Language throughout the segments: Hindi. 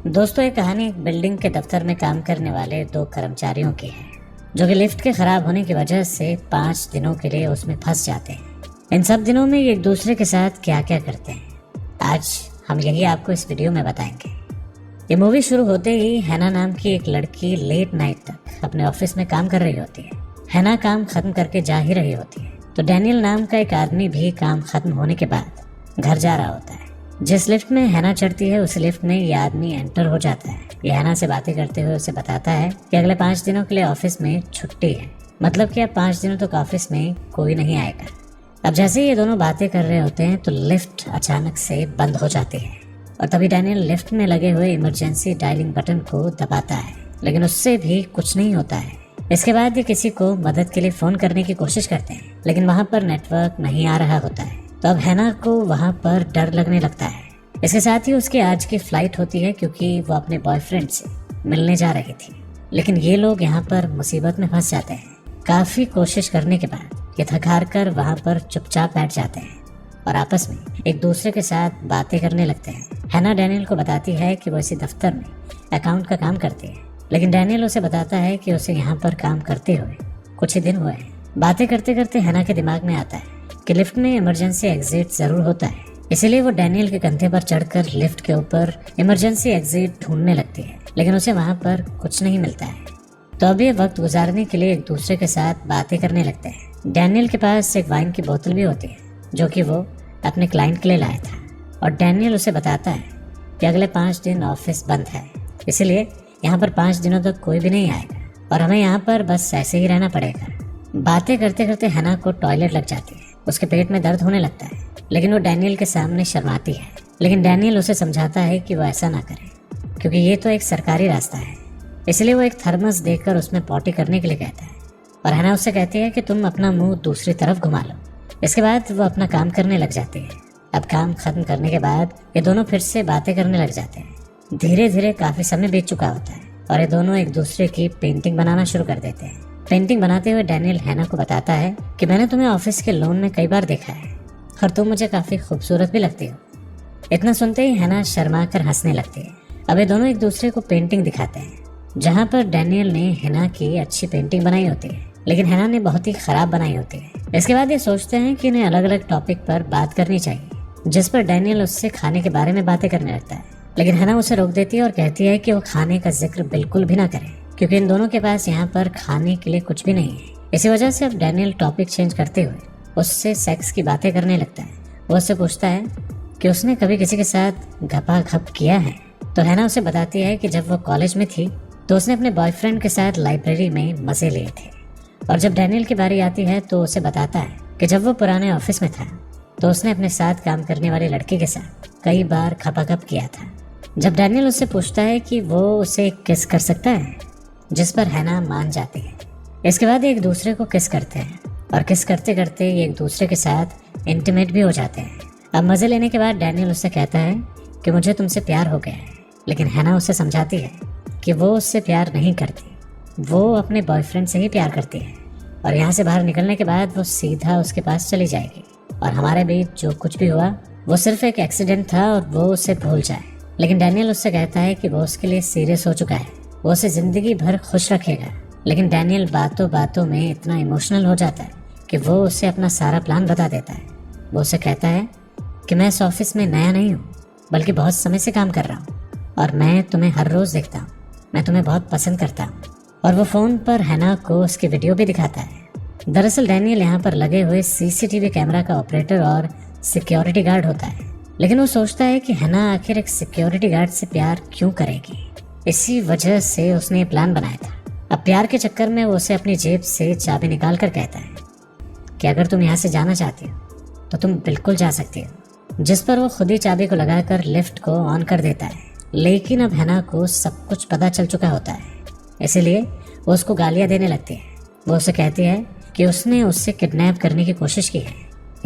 दोस्तों, ये कहानी एक बिल्डिंग के दफ्तर में काम करने वाले दो कर्मचारियों की है जो कि लिफ्ट के खराब होने की वजह से 5 दिनों के लिए उसमें फंस जाते हैं। इन सब दिनों में ये एक दूसरे के साथ क्या क्या करते हैं, आज हम यही आपको इस वीडियो में बताएंगे। ये मूवी शुरू होते ही हैना नाम की एक लड़की लेट नाइट तक अपने ऑफिस में काम कर रही होती है। हैना काम खत्म करके जा ही रही होती है तो डैनियल नाम का एक आदमी भी काम खत्म होने के बाद घर जा रहा होता है। जिस लिफ्ट में हैना चढ़ती है उस लिफ्ट में ये आदमी एंटर हो जाता है। ये हैना से बातें करते हुए उसे बताता है कि अगले 5 दिनों के लिए ऑफिस में छुट्टी है, मतलब कि अब 5 दिनों तक ऑफिस में कोई नहीं आएगा। अब जैसे ही ये दोनों बातें कर रहे होते हैं तो लिफ्ट अचानक से बंद हो जाती है और तभी डैनियल लिफ्ट में लगे हुए इमरजेंसी डायलिंग बटन को दबाता है, लेकिन उससे भी कुछ नहीं होता है। इसके बाद ये किसी को मदद के लिए फोन करने की कोशिश करते हैं, लेकिन वहाँ पर नेटवर्क नहीं आ रहा होता है। तो अब हैना को वहाँ पर डर लगने लगता है। इसके साथ ही उसकी आज की फ्लाइट होती है क्योंकि वो अपने बॉयफ्रेंड से मिलने जा रही थी, लेकिन ये लोग यहाँ पर मुसीबत में फंस जाते हैं। काफी कोशिश करने के बाद ये थक हार कर वहाँ पर चुपचाप बैठ जाते हैं और आपस में एक दूसरे के साथ बातें करने लगते हैं। हैना डैनियल को बताती है कि वो इसी दफ्तर में अकाउंट का काम करती है, लेकिन डैनियल उसे बताता है कि उसे यहाँ पर काम करते हुए कुछ ही दिन हुए हैं। बातें करते करते हैना के दिमाग में आता है कि लिफ्ट में इमरजेंसी एग्जिट जरूर होता है, इसीलिए वो डैनियल के कंधे पर चढ़कर लिफ्ट के ऊपर इमरजेंसी एग्जिट ढूंढने लगती है, लेकिन उसे वहाँ पर कुछ नहीं मिलता है। तो अब ये वक्त गुजारने के लिए एक दूसरे के साथ बातें करने लगते हैं। डैनियल के पास एक वाइन की बोतल भी होती है जो कि वो अपने क्लाइंट के लिए लाया था और डैनियल उसे बताता है कि अगले 5 दिन ऑफिस बंद है, इसीलिए यहाँ पर 5 दिनों तक कोई भी नहीं आएगा और हमें यहाँ पर बस ऐसे ही रहना पड़ेगा। बातें करते करते हैना को टॉयलेट लग जाती है। उसके पेट में दर्द होने लगता है, लेकिन वो डैनियल के सामने शर्माती है, लेकिन डैनियल उसे समझाता है कि वो ऐसा ना करे क्योंकि ये तो एक सरकारी रास्ता है। इसलिए वो एक थर्मस देकर उसमें पॉटी करने के लिए कहता है और हैना उससे कहती है कि तुम अपना मुंह दूसरी तरफ घुमा लो। इसके बाद वो अपना काम करने लग जाती है। अब काम खत्म करने के बाद ये दोनों फिर से बातें करने लग जाते हैं। धीरे धीरे काफी समय बीत चुका होता है और ये दोनों एक दूसरे की पेंटिंग बनाना शुरू कर देते हैं। पेंटिंग बनाते हुए डैनियल हैना को बताता है कि मैंने तुम्हें ऑफिस के लॉन में कई बार देखा है और तुम मुझे काफी खूबसूरत भी लगती हो। इतना सुनते ही हैना शर्मा कर हंसने लगती है। अब ये दोनों एक दूसरे को पेंटिंग दिखाते हैं, जहाँ पर डैनियल ने हैना की अच्छी पेंटिंग बनाई होती है, लेकिन हैना ने बहुत ही खराब बनाई होती है। इसके बाद ये सोचते हैं कि इन्हें अलग अलग टॉपिक पर बात करनी चाहिए, जिस पर डैनियल उससे खाने के बारे में बातें करने लगता है, लेकिन हैना उसे रोक देती है और कहती है कि वो खाने का जिक्र बिल्कुल भी ना करे क्योंकि इन दोनों के पास यहाँ पर खाने के लिए कुछ भी नहीं है। इसी वजह से अब डैनियल टॉपिक चेंज करते हुए उससे सेक्स की बातें करने लगता है। वो उससे पूछता है कि उसने कभी किसी के साथ घपाघप किया है, तो हैना उसे बताती है कि जब वो कॉलेज में थी तो उसने अपने बॉयफ्रेंड के साथ लाइब्रेरी में मजे लिए थे। और जब डैनियल की बारी आती है तो उसे बताता है कि जब वो पुराने ऑफिस में था तो उसने अपने साथ काम करने वाली लड़की के साथ कई बार खपाखप किया था। जब डैनियल उससे पूछता है कि वो उसे किस कर सकता है, जिस पर हैना मान जाती है। इसके बाद एक दूसरे को किस करते हैं और किस करते करते एक दूसरे के साथ इंटीमेट भी हो जाते हैं। अब मजे लेने के बाद डैनियल उससे कहता है कि मुझे तुमसे प्यार हो गया है, लेकिन हैना उससे समझाती है कि वो उससे प्यार नहीं करती, वो अपने बॉयफ्रेंड से ही प्यार करती है और यहाँ से बाहर निकलने के बाद वो सीधा उसके पास चली जाएगी और हमारे बीच जो कुछ भी हुआ वो सिर्फ एक एक्सीडेंट था और वो उसे भूल जाए। लेकिन डैनियल उससे कहता है कि वो उसके लिए सीरियस हो चुका है, वो उसे जिंदगी भर खुश रखेगा। लेकिन डैनियल बातों बातों में इतना इमोशनल हो जाता है कि वो उसे अपना सारा प्लान बता देता है। वो उसे कहता है कि मैं इस ऑफिस में नया नहीं हूँ, बल्कि बहुत समय से काम कर रहा हूँ और मैं तुम्हें हर रोज देखता हूँ, मैं तुम्हें बहुत पसंद करता हूँ। और वो फोन पर हैना को उसकी वीडियो भी दिखाता है। दरअसल डैनियल यहाँ पर लगे हुए सीसीटीवी कैमरा का ऑपरेटर और सिक्योरिटी गार्ड होता है, लेकिन वो सोचता है कि हैना आखिर एक सिक्योरिटी गार्ड से प्यार क्यों करेगी। इसी वजह से उसने ये प्लान बनाया था। अब प्यार के चक्कर में वो उसे अपनी जेब से चाबी निकाल कर कहता है कि अगर तुम यहाँ से जाना चाहती हो तो तुम बिल्कुल जा सकती हो, जिस पर वो खुद ही चाबी को लगाकर लिफ्ट को ऑन कर देता है। लेकिन अब हैना को सब कुछ पता चल चुका होता है, इसीलिए वो उसको गालियां देने लगती है। वो उसे कहती है कि उसने उससे किडनैप करने की कोशिश की है,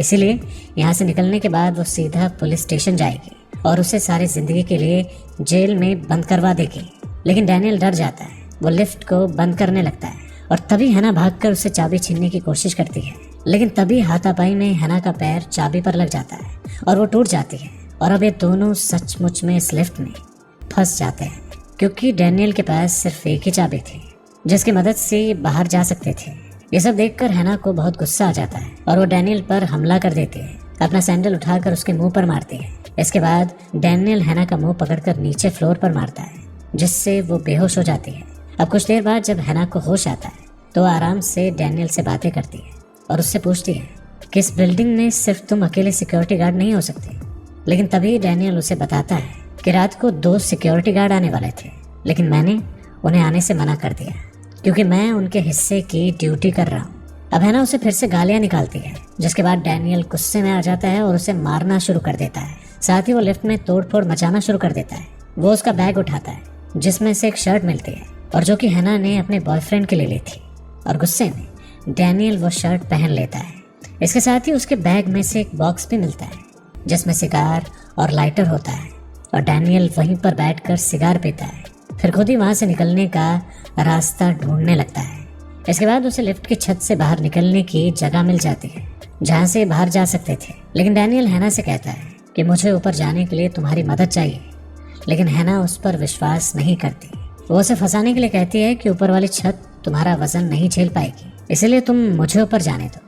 इसीलिए यहाँ से निकलने के बाद वो सीधा पुलिस स्टेशन जाएगी और उसे सारी जिंदगी के लिए जेल में बंद करवा देगी। लेकिन डैनियल डर जाता है। वो लिफ्ट को बंद करने लगता है और तभी हैना भागकर उसे चाबी छीनने की कोशिश करती है, लेकिन तभी हाथापाई में हैना का पैर चाबी पर लग जाता है और वो टूट जाती है। और अब ये दोनों सचमुच में इस लिफ्ट में फंस जाते हैं, क्योंकि डैनियल के पास सिर्फ एक ही चाबी थी जिसकी मदद से बाहर जा सकते थे। ये सब देखकर हैना को बहुत गुस्सा आ जाता है और वो डैनियल पर हमला कर देती है, अपना सैंडल उठाकर उसके मुंह पर मारती है। इसके बाद डैनियल हैना का मुंह पकड़कर नीचे फ्लोर पर मारता है, जिससे वो बेहोश हो जाती है। अब कुछ देर बाद जब हैना को होश आता है तो आराम से डैनियल से बातें करती है और उससे पूछती है कि इस बिल्डिंग में सिर्फ तुम अकेले सिक्योरिटी गार्ड नहीं हो सकते। लेकिन तभी डैनियल उसे बताता है कि रात को 2 सिक्योरिटी गार्ड आने वाले थे, लेकिन मैंने उन्हें आने से मना कर दिया क्योंकि मैं उनके हिस्से की ड्यूटी कर रहा हूँ। अब हैना उसे फिर से गालियां निकालती है, जिसके बाद डैनियल गुस्से में आ जाता है और उसे मारना शुरू कर देता है। साथ ही वो लिफ्ट में तोड़फोड़ मचाना शुरू कर देता है। वो उसका बैग उठाता है जिसमें से एक शर्ट मिलती है और जो कि हैना ने अपने बॉयफ्रेंड के लिए ली थी, और गुस्से में डैनियल वो शर्ट पहन लेता है। इसके साथ ही उसके बैग में से एक बॉक्स भी मिलता है जिसमें सिगार और लाइटर होता है, और डैनियल वहीं पर बैठकर सिगार पीता है, फिर खुद ही वहां से निकलने का रास्ता ढूंढने लगता है। इसके बाद उसे लिफ्ट की छत से बाहर निकलने की जगह मिल जाती है जहां से बाहर जा सकते थे। लेकिन डैनियल हैना से कहता है कि मुझे ऊपर जाने के लिए तुम्हारी मदद चाहिए, लेकिन हैना उस पर विश्वास नहीं करती। वो उसे फंसाने के लिए कहती है कि ऊपर वाली छत तुम्हारा वजन नहीं झेल पाएगी, इसलिए तुम मुझे ऊपर जाने दो,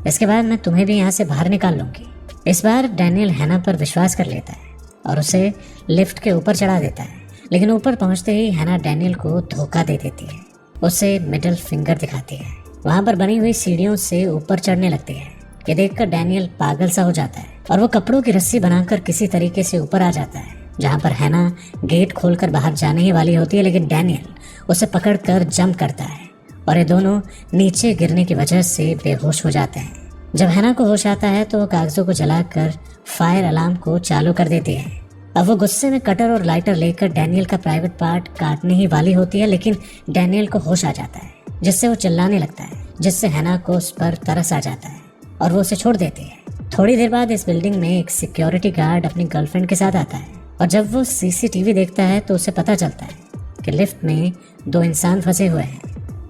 इसके बाद मैं तुम्हें भी यहाँ से बाहर निकाल लूंगी। इस बार डैनियल हैना पर विश्वास कर लेता है और उसे लिफ्ट के ऊपर चढ़ा देता है। लेकिन ऊपर पहुंचते ही हैना डैनियल को धोखा दे देती है, उसे मिडिल फिंगर दिखाती है। वहां पर बनी हुई सीढ़ियों से ऊपर चढ़ने लगती है। ये देखकर डैनियल पागल सा हो जाता है और वो कपड़ों की रस्सी बनाकर किसी तरीके से ऊपर आ जाता है, जहां पर हैना गेट खोलकर बाहर जाने ही वाली होती है। लेकिन डैनियल उसे पकड़कर जंप करता है और ये दोनों नीचे गिरने की वजह से बेहोश हो जाते हैं। जब हैना को होश आता है तो वो कागजों को जलाकर फायर अलार्म को चालू कर देती है। अब वो गुस्से में कटर और लाइटर लेकर डैनियल का प्राइवेट पार्ट काटने ही वाली होती है, लेकिन डैनियल को होश आ जाता है, जिससे वो चिल्लाने लगता है, जिससे हैना को उस पर तरस आ जाता है और वो उसे छोड़ देती है। थोड़ी देर बाद इस बिल्डिंग में एक सिक्योरिटी गार्ड अपनी गर्लफ्रेंड के साथ आता है और जब वो सीसीटीवी देखता है तो उसे पता चलता है कि लिफ्ट में 2 इंसान फंसे हुए हैं।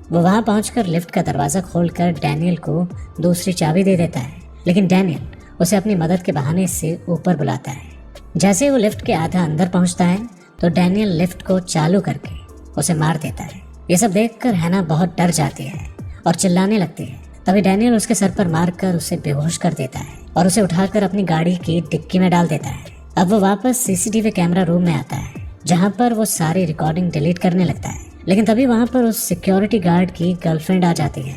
वो वहां पहुंचकर लिफ्ट का दरवाजा खोलकर डैनियल को दूसरी चाबी दे देता है, लेकिन डैनियल उसे अपनी मदद के बहाने से ऊपर बुलाता है। जैसे वो लिफ्ट के आधा अंदर पहुंचता है तो डैनियल लिफ्ट को चालू करके उसे मार देता है। ये सब देखकर हैना बहुत डर जाती है और चिल्लाने लगती है। तभी डैनियल उसके सर पर मारकर उसे बेहोश कर देता है और उसे उठाकर अपनी गाड़ी की डिक्की में डाल देता है। अब वो वापस सीसीटीवी कैमरा रूम में आता है, जहां पर वो सारी रिकॉर्डिंग डिलीट करने लगता है। लेकिन तभी वहां पर उस सिक्योरिटी गार्ड की गर्लफ्रेंड आ जाती है,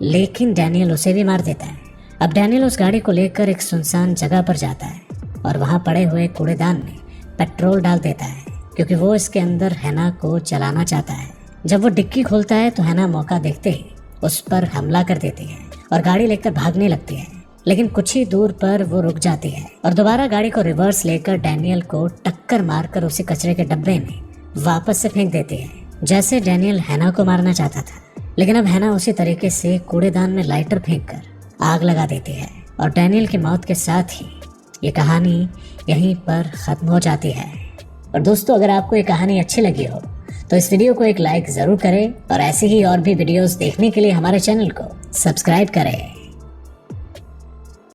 लेकिन डैनियल उसे भी मार देता है। अब डैनियल उस गाड़ी को लेकर एक सुनसान जगह पर जाता है और वहां पड़े हुए कूड़ेदान में पेट्रोल डाल देता है, क्योंकि वो इसके अंदर हैना को जलाना चाहता है। जब वो डिक्की खोलता है तो हैना मौका देखते ही उस पर हमला कर देती है और गाड़ी लेकर भागने लगती है। लेकिन कुछ ही दूर पर वो रुक जाती है और दोबारा गाड़ी को रिवर्स लेकर डैनियल को टक्कर मारकर उसे कचरे के डब्बे में वापस से फेंक देती है, जैसे डैनियल हैना को मारना चाहता था। लेकिन अब हैना उसी तरीके से कूड़ेदान में लाइटर फेंककर आग लगा देती है और डैनियल की मौत के साथ ही ये कहानी यहीं पर खत्म हो जाती है। और दोस्तों, अगर आपको ये कहानी अच्छी लगी हो तो इस वीडियो को एक लाइक जरूर करें और ऐसे ही और भी वीडियोस देखने के लिए हमारे चैनल को सब्सक्राइब करें।